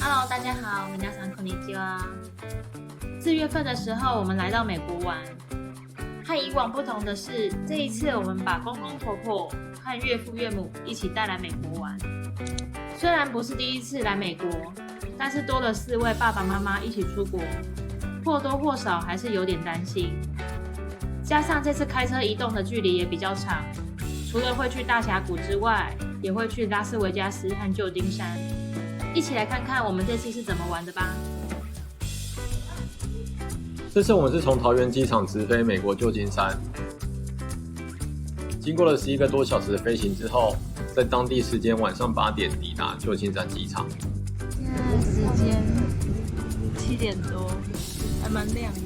Hello，大家好，皆さんこんにちは。4月份的时候，我们来到美国玩。和以往不同的是，这一次我们把公公婆婆和岳父岳母一起带来美国玩。虽然不是第一次来美国，但是多了4位爸爸妈妈一起出国，或多或少还是有点担心。加上这次开车移动的距离也比较长，除了会去大峡谷之外，也会去拉斯维加斯和旧金山。一起来看看我们这次是怎么玩的吧。这次我们是从桃园机场直飞美国旧金山，经过了11个多小时的飞行之后，在当地时间晚上8点抵达旧金山机场。现在时间7点多，还蛮亮的。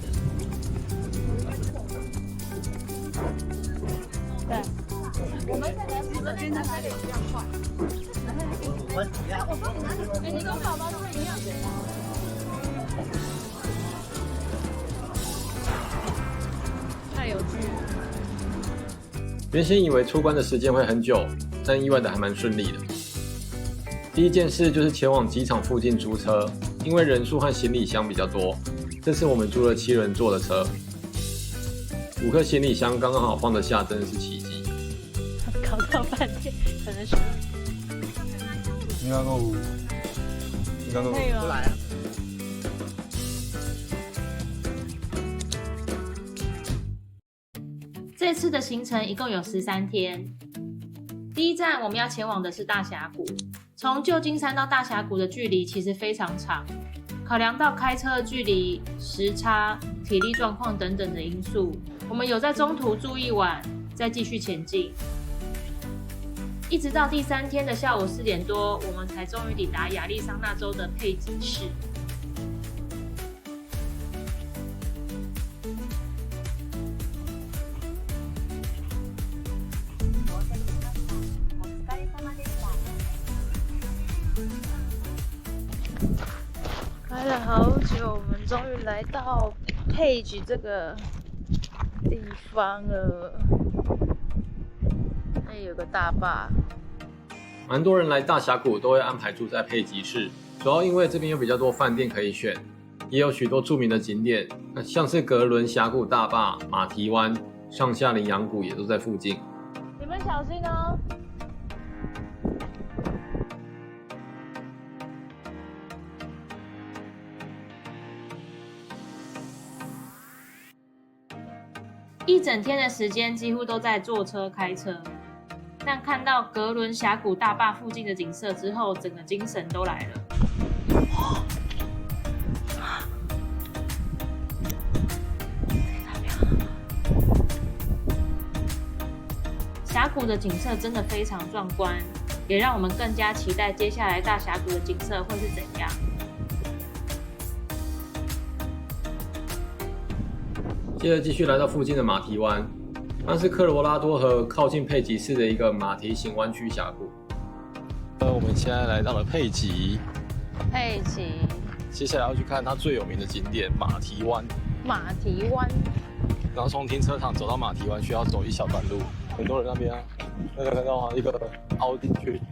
对，我们现在是跟他有这样快。你跟宝宝是一样的。太有趣了。原先以为出关的时间会很久，但意外的还蛮顺利的。第一件事就是前往机场附近租车，因为人数和行李箱比较多，这次我们租了7人座的车，5个行李箱刚刚好放得下，真的是奇迹。搞到半天，可能是。你刚刚可以吗？来啊！这次的行程一共有13天。第一站我们要前往的是大峡谷，从旧金山到大峡谷的距离其实非常长，考量到开车的距离、时差、体力状况等等的因素，我们有在中途住一晚，再继续前进。一直到第3天的下午4点多，我们才终于抵达亚利桑那州的佩吉市。开了好久，我们终于来到佩吉这个地方了。那有个大坝。蛮多人来大峡谷都会安排住在佩吉市，主要因为这边有比较多饭店可以选，也有许多著名的景点，像是格伦峡谷大坝、马蹄湾、上下羚羊谷也都在附近。你们小心哦！一整天的时间几乎都在坐车开车。但看到格伦峡谷大坝附近的景色之后，整个精神都来了。峡谷的景色真的非常壮观，也让我们更加期待接下来大峡谷的景色会是怎样。接着继续来到附近的马蹄湾。那是科罗拉多河靠近佩吉市的一个马蹄形弯曲峡谷。我们现在来到了佩吉，接下来要去看它最有名的景点马蹄湾。然后从停车场走到马蹄湾需要走一小段路，很多人那边啊，大家看到一个凹进去。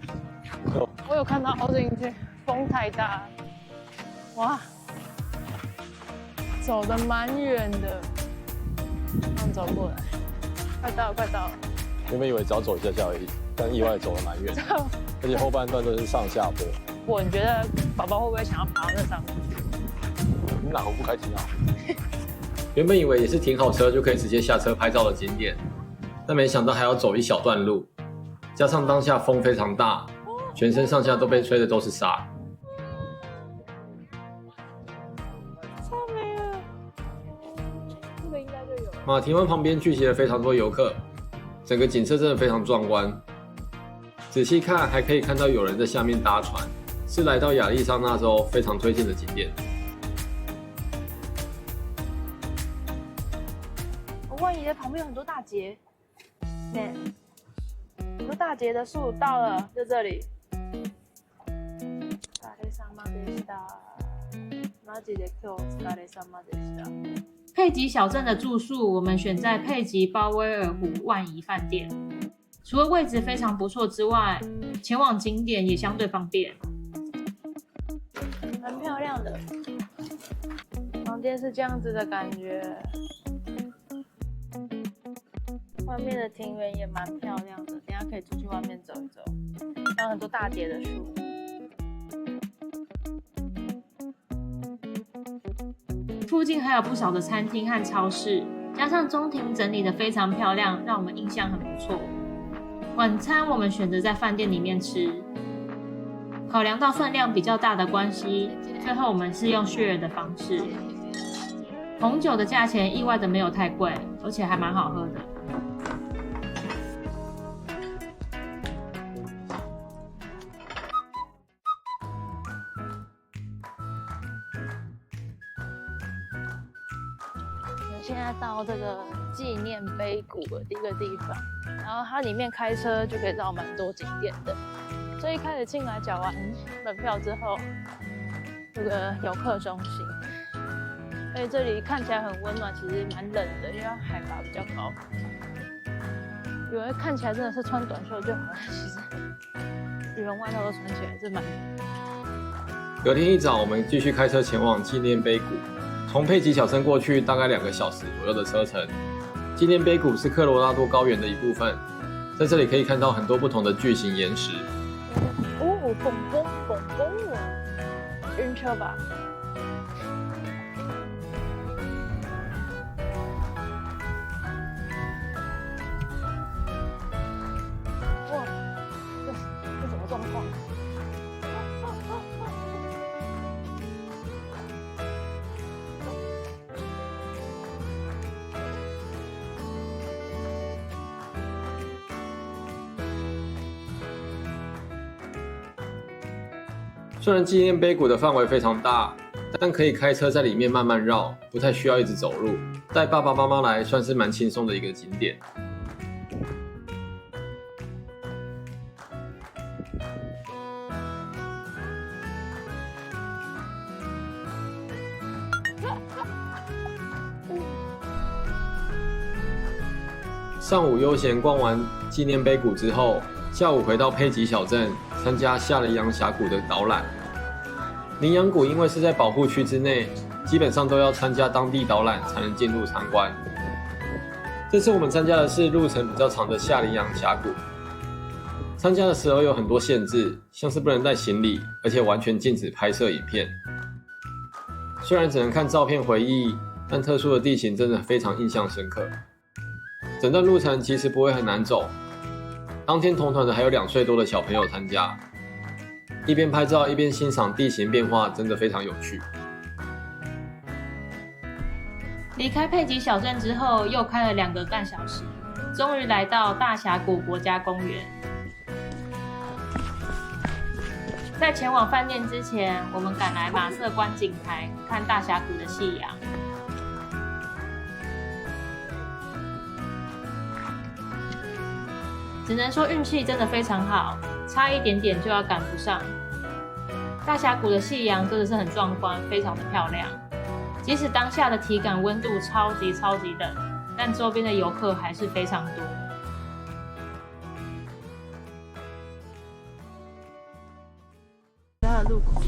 我有看到凹进去，风太大，哇，走得蛮远的，这样走过来。快到了！原本以为只要走一下下而已，但意外走得蛮远，而且后半段都是上下坡。你觉得宝宝会不会想要爬到那上面去？你哪壶不开提啊？原本以为也是停好车就可以直接下车拍照的景点，但没想到还要走一小段路，加上当下风非常大，全身上下都被吹的都是沙。马蹄湾旁边聚集了非常多游客，整个景色真的非常壮观。仔细看还可以看到有人在下面搭船，是来到亚利桑那州非常推荐的景点。我问你的旁边有很多大节，很多大节的树到了，就这里。佩吉小镇的住宿，我们选在佩吉鲍威尔湖万怡饭店。除了位置非常不错之外，前往景点也相对方便。蛮漂亮的。房间是这样子的感觉，外面的庭园也蛮漂亮的，等一下可以出去外面走一走，还有很多大叠的树。附近还有不少的餐厅和超市，加上中庭整理得非常漂亮，让我们印象很不错。晚餐我们选择在饭店里面吃，考量到分量比较大的关系，最后我们是用 share 的方式。红酒的价钱意外的没有太贵，而且还蛮好喝的。现在到这个纪念碑谷的一个地方，然后它里面开车就可以绕蛮多景点的。所以一开始进来缴完门票之后，这个游客中心，而且这里看起来很温暖，其实蛮冷的，因为海拔比较高。有人看起来真的是穿短袖就好了，其实羽绒外套都穿起来是蛮。隔天一早，我们继续开车前往纪念碑谷。从佩吉小镇过去大概2个小时左右的车程。纪念碑谷是科罗拉多高原的一部分，在这里可以看到很多不同的巨型岩石。哦，蹦蹦蹦蹦哦，晕车吧？哇，这什么状况？虽然纪念碑谷的范围非常大，但可以开车在里面慢慢绕，不太需要一直走路。带爸爸妈妈来算是蛮轻松的一个景点。上午悠闲逛完纪念碑谷之后，下午回到佩吉小镇参加夏羚羊峡谷的导览。羚羊谷因为是在保护区之内，基本上都要参加当地导览才能进入参观。这次我们参加的是路程比较长的夏羚羊峡谷。参加的时候有很多限制，像是不能带行李，而且完全禁止拍摄影片。虽然只能看照片回忆，但特殊的地形真的非常印象深刻。整段路程其实不会很难走。当天同团的还有2岁多的小朋友参加，一边拍照一边欣赏地形变化，真的非常有趣。离开佩吉小镇之后，又开了2个半小时，终于来到大峡谷国家公园。在前往饭店之前，我们赶来马瑟观景台看大峡谷的夕阳。只能说运气真的非常好，差一点点就要赶不上。大峡谷的夕阳真的是很壮观，非常的漂亮。即使当下的体感温度超级冷，但周边的游客还是非常多。它的路口。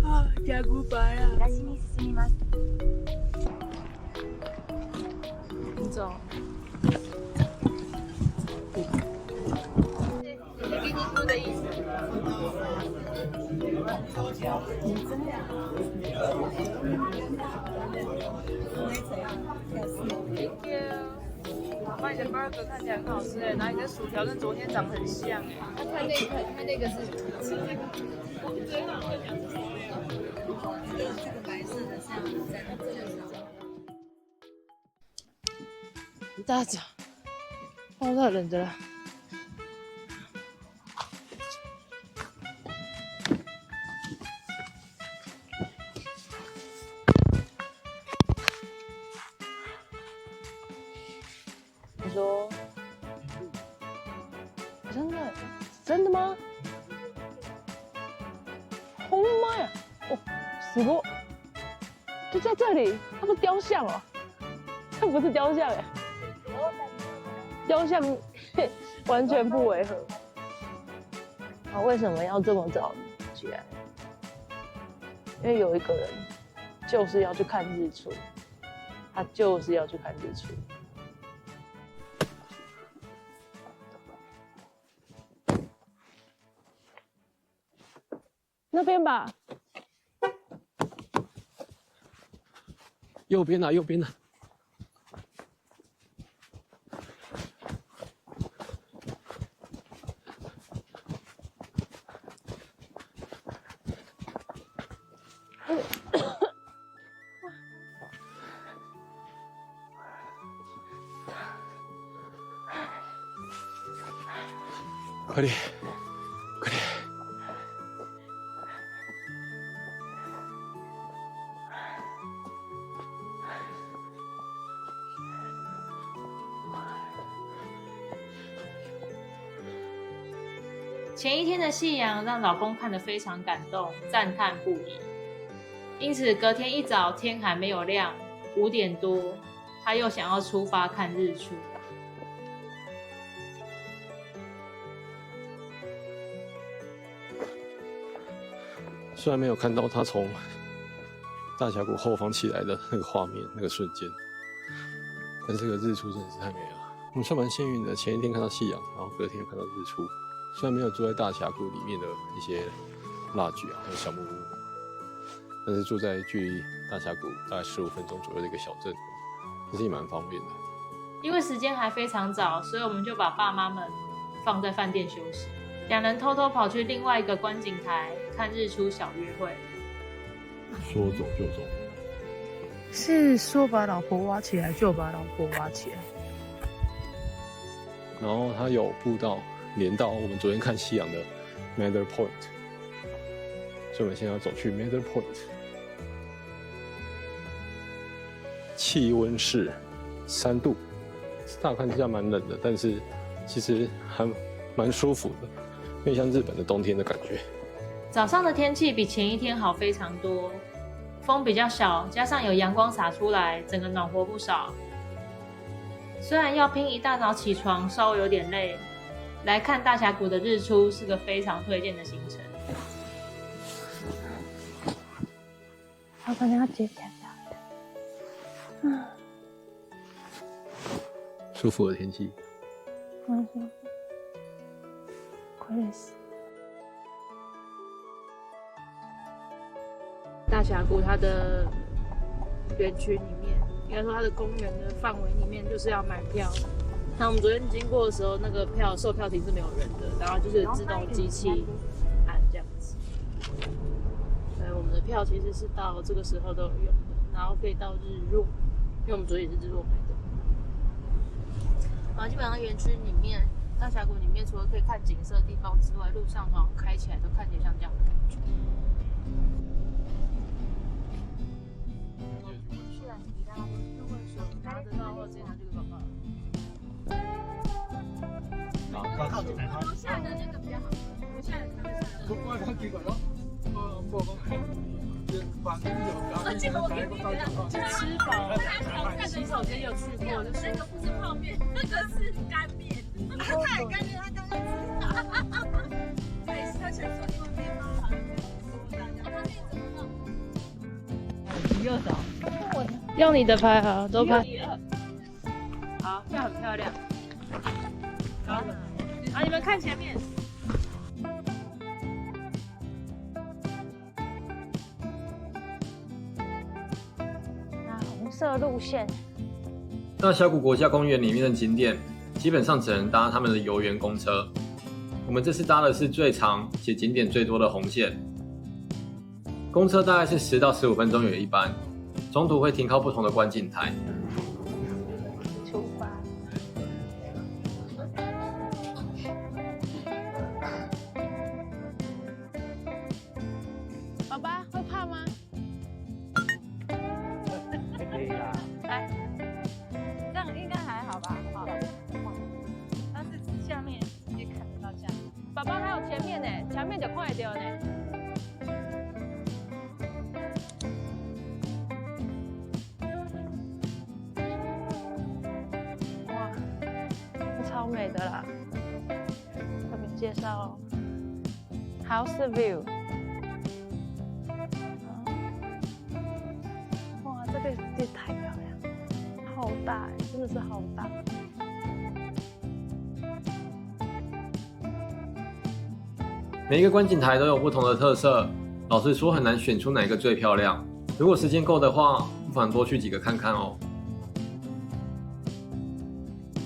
啊，峡谷白啊！你走。给你说的意思。Thank you。妈妈，你的 burger 看起来很好吃哎，然后你的薯条跟昨天长得很像哎。它那个是这个白色的像在这个是这样。一大早，太冷的了。你说，真的吗？哦妈呀！哦，死过，就在这里，它不雕像哦，它不是雕像哎。雕像完全不违和。啊，为什么要这么早起来？因为有一个人就是要去看日出，他就是要去看日出。那边吧，右边啊，右边啊。快点，快点！前一天的夕阳让老公看得非常感动，赞叹不已。因此隔天一早天还没有亮，5点多，他又想要出发看日出。虽然没有看到他从大峡谷后方起来的那个画面、那个瞬间，但这个日出真的是太美了。我们算蛮幸运的，前一天看到夕阳，然后隔天又看到日出。虽然没有住在大峡谷里面的一些蜡炬啊，还有小木屋，但是住在距离大峡谷大概15分钟左右的一个小镇，其实也蛮方便的。因为时间还非常早，所以我们就把爸妈们放在饭店休息，两人偷偷跑去另外一个观景台看日出小约会。说走就走，是说把老婆挖起来就把老婆挖起来。然后它有步道连到我们昨天看夕阳的 Mather Point， 所以我们现在要走去 Mather Point。气温是3度，乍看之下蛮冷的，但是其实还蛮舒服的，有点像日本的冬天的感觉。早上的天气比前一天好非常多，风比较小，加上有阳光洒出来，整个暖和不少。虽然要拼一大早起床，稍微有点累，来看大峡谷的日出是个非常推荐的行程。我可能要接起来。舒服的天气，很舒服，快点死。大峡谷它的园区里面，应该说它的公园的范围里面，就是要买票。那我们昨天经过的时候，那个售票亭是没有人的，然后就是自动机器按这样子。所以我们的票其实是到这个时候都有用的，然后可以到日落，因为我们昨天也是日落买的。然后基本上园区里面，大峡谷里面除了可以看景色的地方之外，路上好像开起来都看起来像这样的感觉。去了你刚刚就问说拿得到或直接拿这个广告。靠近来，楼下的那个比较好，楼下的才会上。我講幾個咯，我講飯店有搞，這個我給你的，就吃饱，洗手間有去過，就是那個不是泡面，那個是乾面。他也乾面，他剛剛吃。對，他想說因為面包好像大家，他那怎麼弄？右手，要你的拍啊，都拍。好，这样很漂亮。好，好，你们看前面。红色路线。大峡谷国家公园里面的景点，基本上只能搭他们的游园公车。我们这次搭的是最长且景点最多的红线，公车大概是10到15分钟有一班，中途会停靠不同的观景台。出发。爸爸会怕吗？可以啦。来，这样应该还好吧？好，但是下面也看得到下面。爸爸还有前面呢，前面就看得到呢。哇，这超美美的啦。特别介绍 House View。哇，这个也太漂亮，好大哎，真的是好大。每一个观景台都有不同的特色，老实说很难选出哪个最漂亮。如果时间够的话，不妨多去几个看看哦。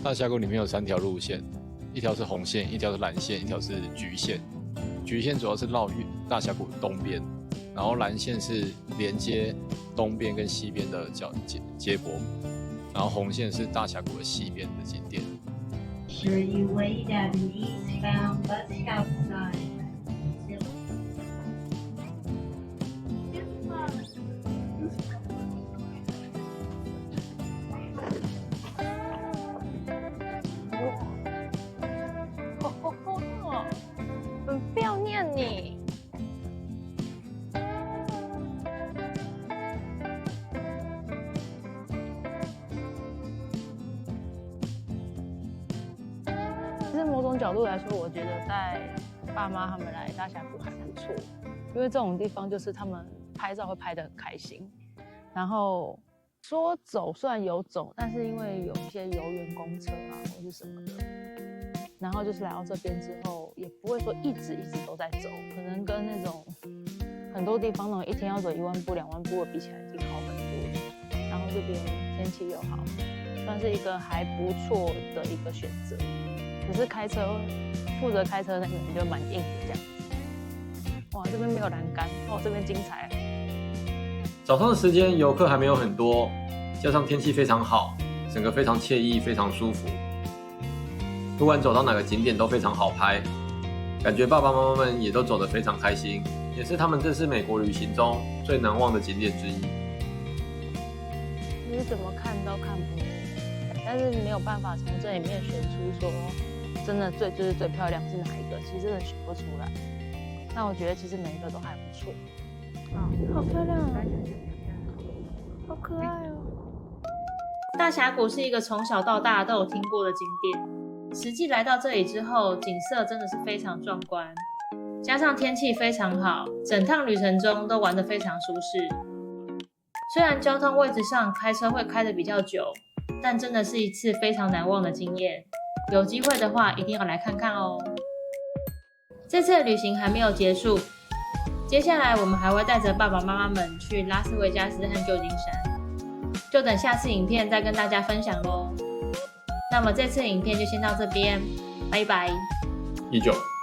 大峡谷里面有3条路线，一条是红线，一条是蓝线，一条是橘线。橘线主要是绕大峡谷东边，然后蓝线是连接东边跟西边的接驳，然后红线是大峡谷的西边的景点。Sure you wait at an eastbound bus stop sign. 很漂亮你。其实某种角度来说，我觉得带爸妈他们来大峡谷还不错，因为这种地方就是他们拍照会拍得很开心。然后说走虽然有走，但是因为有一些游园公车啊或是什么的，然后就是来到这边之后，也不会说一直都在走，可能跟那种很多地方那种一天要走1万步2万步的比起来已经好很多了。然后这边天气又好，算是一个还不错的一个选择。只是负责开车那个人就蛮硬的这样子。哇，这边没有栏杆哦，这边精彩。早上的时间游客还没有很多，加上天气非常好，整个非常惬意，非常舒服。不管走到哪个景点都非常好拍，感觉爸爸妈妈们也都走得非常开心，也是他们这次美国旅行中最难忘的景点之一。你怎么看都看不腻，但是没有办法从这里面选出说真的最漂亮是哪一个，其实真的选不出来。那我觉得其实每一个都还不错。好漂亮啊，好可爱哦。大峡谷是一个从小到大都有听过的景点，实际来到这里之后，景色真的是非常壮观，加上天气非常好，整趟旅程中都玩得非常舒适。虽然交通位置上开车会开得比较久，但真的是一次非常难忘的经验。有机会的话，一定要来看看哦。这次的旅行还没有结束，接下来我们还会带着爸爸妈妈们去拉斯维加斯和旧金山，就等下次影片再跟大家分享咯。那么这次影片就先到这边，拜拜。19